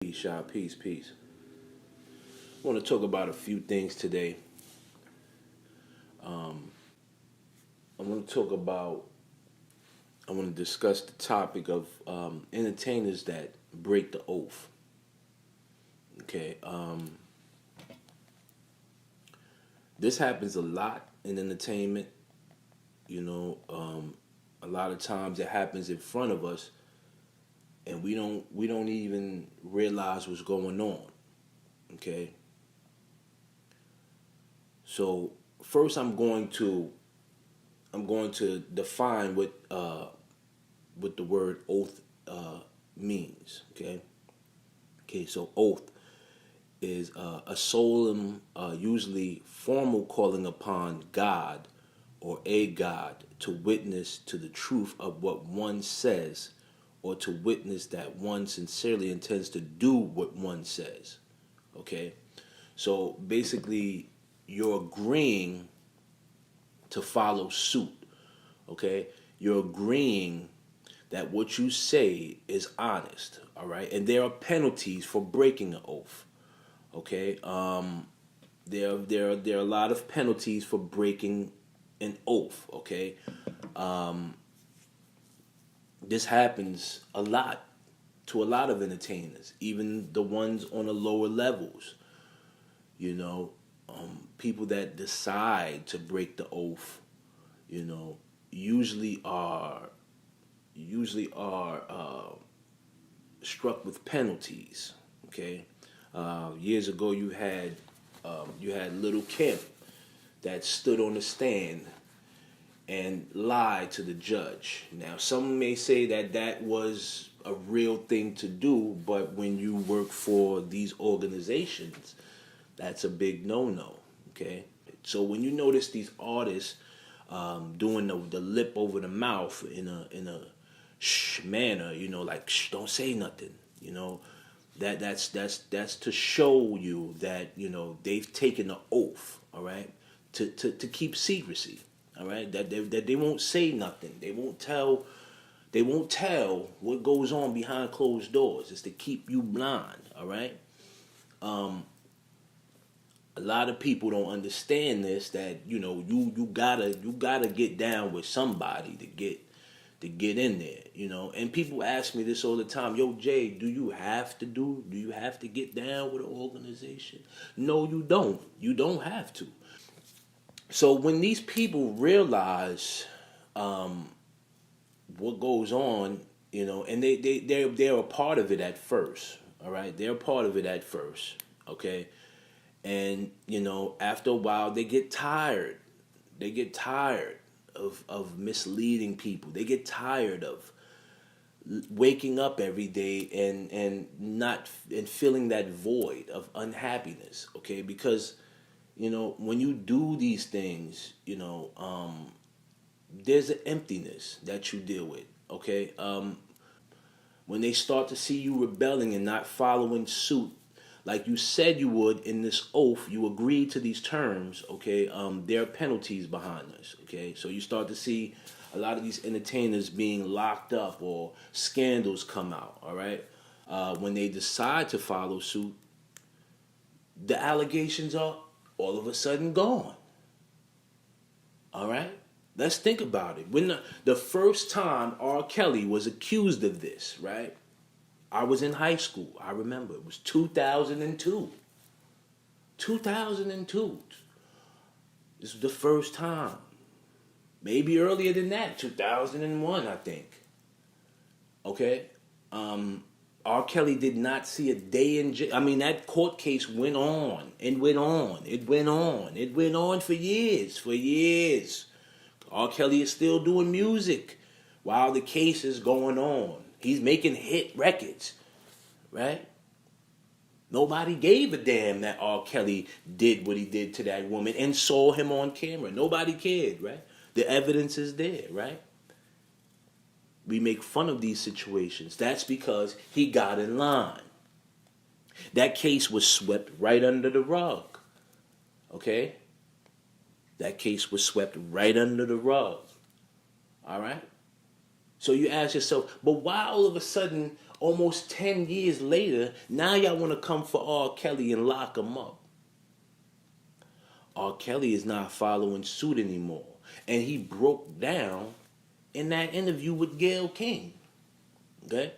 Peace, y'all. Peace, peace. I want to talk about a few things today. I want to talk about, I want to discuss the topic of entertainers that break the oath. Okay. This happens a lot in entertainment. A lot of times it happens in front of us, and we don't even realize what's going on. Okay. So first, I'm going to define what the word oath means. Okay. Okay. So oath is a solemn, usually formal calling upon God or a God to witness to the truth of what one says, or to witness that one sincerely intends to do what one says. Okay. So basically, you're agreeing to follow suit. Okay. You're agreeing that what you say is honest. All right. And there are penalties for breaking an oath. Okay. There are a lot of penalties for breaking an oath. Okay. This happens a lot to a lot of entertainers, even the ones on the lower levels. You know, people that decide to break the oath, you know, usually are usually are struck with penalties. Okay. Years ago, you had Little Kim that stood on the stand and lied to the judge. Now, some may say that that was a real thing to do, but when you work for these organizations, that's a big no-no. Okay, so when you notice these artists doing the lip over the mouth in a shh manner, like shh, don't say nothing, that's to show you that they've taken an oath, all right, to keep secrecy, all right, that they won't say nothing, they won't tell what goes on behind closed doors. It's to keep you blind, all right. A lot of people don't understand this, that you gotta get down with somebody to get in there, and people ask me this all the time. Yo, Jay, do you have to get down with an organization? No, you don't have to. So when these people realize what goes on, and they're a part of it at first, all right, they're a part of it at first, okay, and after a while they get tired of misleading people. They get tired of waking up every day and not and feeling that void of unhappiness. Okay, because when you do these things, there's an emptiness that you deal with. Okay, when they start to see you rebelling and not following suit like you said you would in this oath, you agreed to these terms. Okay, there are penalties behind this. Okay, so you start to see a lot of these entertainers being locked up, or scandals come out. All right, when they decide to follow suit, the allegations are all of a sudden gone. All right, let's think about it. When the first time R. Kelly was accused of this, right? I was in high school. I remember it was 2002. 2002. This was the first time. Maybe earlier than that, 2001, I think. Okay? R. Kelly did not see a day in jail. I mean, that court case went on and went on. It went on. It went on for years. For years. R. Kelly is still doing music while the case is going on. He's making hit records, right? Nobody gave a damn that R. Kelly did what he did to that woman and saw him on camera. Nobody cared, right? The evidence is there, right? We make fun of these situations. That's because he got in line. That case was swept right under the rug, okay? That case was swept right under the rug, all right? So you ask yourself, but why all of a sudden Almost 10 years later, now y'all want to come for R. Kelly and lock him up. R. Kelly is not following suit anymore. And he broke down in that interview with Gayle King. Okay?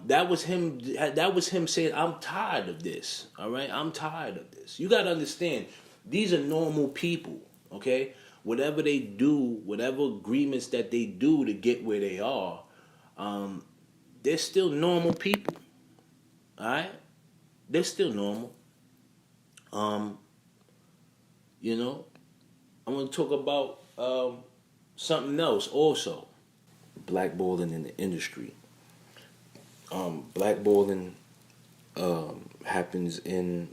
That was him. That was him saying, "I'm tired of this. All right, I'm tired of this." You gotta understand, these are normal people. Okay, whatever they do, whatever agreements that they do to get where they are, they're still normal people. All right, they're still normal. Um, you know, I'm gonna talk about something else also. Blackballing in the industry. Blackballing happens in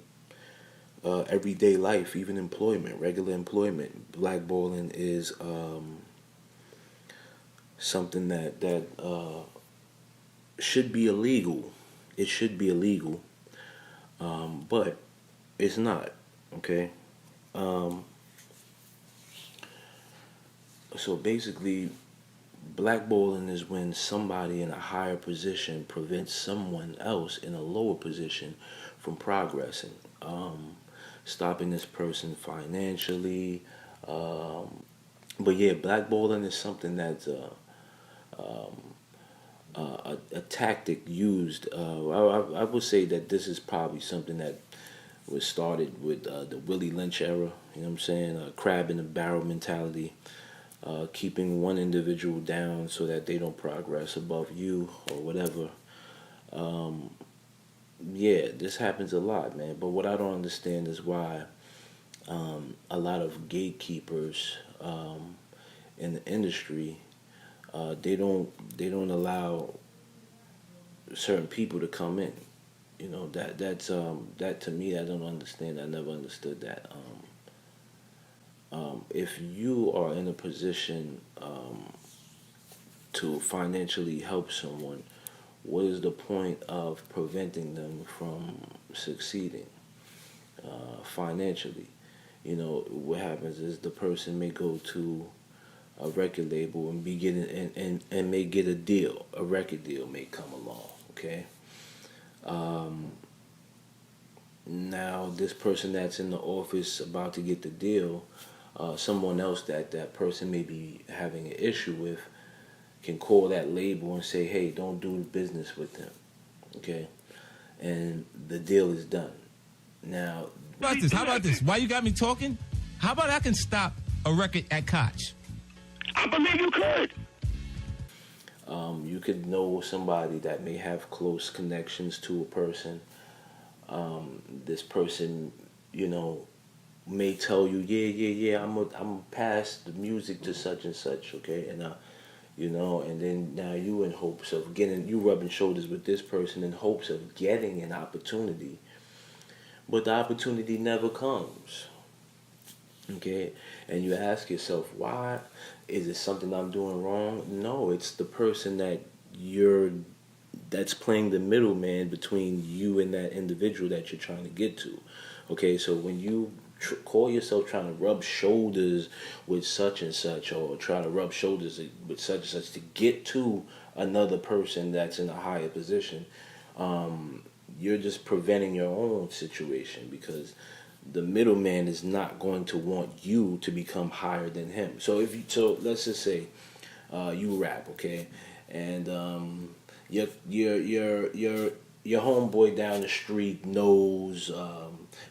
everyday life, even employment, regular employment. Blackballing is something that should be illegal. It should be illegal, but it's not. Okay. Um, so basically, blackballing is when somebody in a higher position prevents someone else in a lower position from progressing. Stopping this person financially. But yeah, blackballing is something that's a tactic used. I would say that this is probably something that was started with the Willie Lynch era. You know what I'm saying? Crab in the barrel mentality. Keeping one individual down so that they don't progress above you or whatever. Um, yeah, this happens a lot, man. But what I don't understand is why a lot of gatekeepers in the industry they don't allow certain people to come in. You know that to me I don't understand. I never understood that. If you are in a position to financially help someone, what is the point of preventing them from succeeding financially? You know, what happens is the person may go to a record label and be getting and may get a deal. A record deal may come along. Okay. Um, Now this person that's in the office about to get the deal, someone else that that person may be having an issue with can call that label and say, "Hey, don't do business with them." Okay, and the deal is done. Now, How about this? How about this? Why you got me talking? How about I can stop a record at Koch? I believe you could. you could know somebody that may have close connections to a person. This person, you know, may tell you, "Yeah, yeah, yeah, I'm pass the music to such and such." Okay, and you know, and then now you in hopes of getting you rubbing shoulders with this person in hopes of getting an opportunity, but the opportunity never comes. Okay, and you ask yourself, why? Is it something I'm doing wrong? No, it's the person that you're that's playing the middleman between you and that individual that you're trying to get to. Okay, so when you call yourself trying to rub shoulders with such and such, or trying to rub shoulders with such and such to get to another person that's in a higher position, you're just preventing your own situation, because the middleman is not going to want you to become higher than him. So if you, so let's just say you rap, okay, and your homeboy down the street knows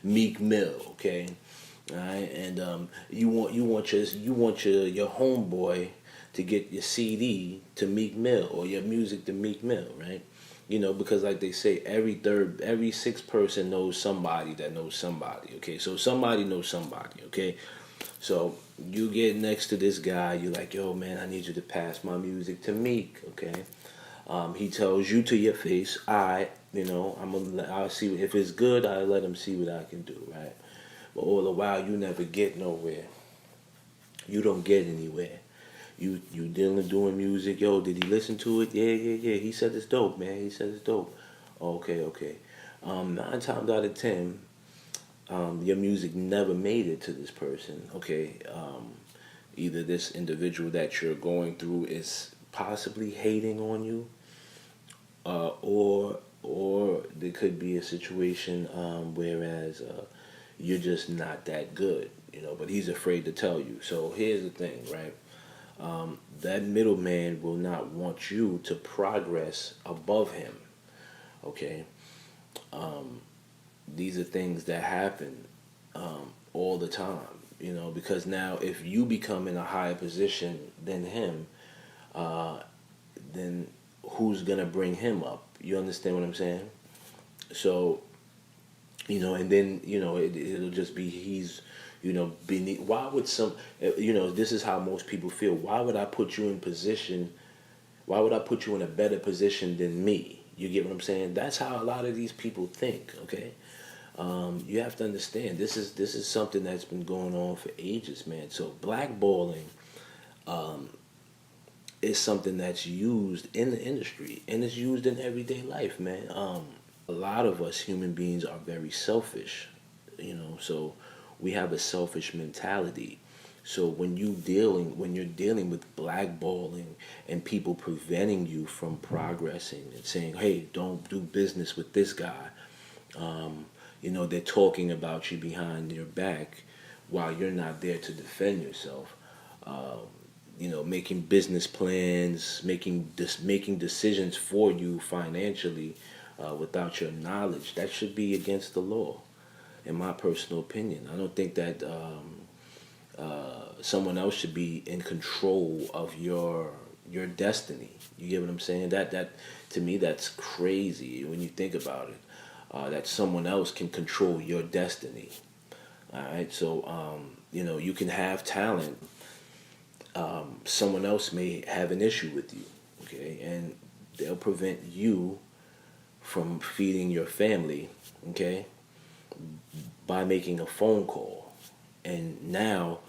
Meek Mill, okay, all right, and you want your homeboy to get your CD to Meek Mill or your music to Meek Mill, right? You know, because like they say, every sixth person knows somebody that knows somebody. Okay, so somebody knows somebody. Okay, so you get next to this guy, you're like, "Yo, man, I need you to pass my music to Meek." Okay, he tells you to your face, you know, I'll see if it's good. I'll let him see what I can do, right? But all the while, you never get nowhere. You don't get anywhere. You dealing doing music. Yo, did he listen to it? Yeah, yeah, yeah. He said it's dope, man. He said it's dope. Okay, okay. 9 times out of 10, your music never made it to this person. Okay, either this individual that you're going through is possibly hating on you, Or there could be a situation whereas you're just not that good, but he's afraid to tell you. So here's the thing, right? That middleman will not want you to progress above him. Okay, these are things that happen all the time. Because now if you become in a higher position than him, then who's gonna bring him up? You understand what I'm saying? So, and then it'll just be he's beneath. Why would this is how most people feel. Why would I put you in position? Why would I put you in a better position than me? You get what I'm saying? That's how a lot of these people think. Okay, you have to understand this is something that's been going on for ages, man. So blackballing is something that's used in the industry and it's used in everyday life, man. A lot of us human beings are very selfish, so we have a selfish mentality. So when you're dealing with blackballing and people preventing you from progressing and saying, "Hey, don't do business with this guy," they're talking about you behind your back while you're not there to defend yourself. Making business plans, making decisions for you financially without your knowledge. That should be against the law, in my personal opinion. I don't think that someone else should be in control of your destiny. You get what I'm saying? That to me, that's crazy when you think about it. That someone else can control your destiny. All right, so you can have talent. Someone else may have an issue with you, okay, and they'll prevent you from feeding your family, okay, by making a phone call. And now,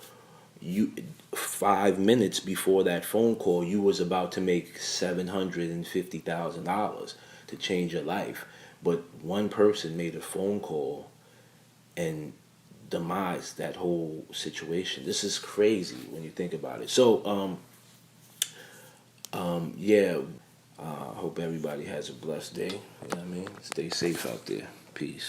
5 minutes before that phone call, you was about to make $750,000 to change your life, but one person made a phone call and demise that whole situation. This is crazy when you think about it. So, yeah. I hope everybody has a blessed day. You know what I mean? Stay safe out there. Peace.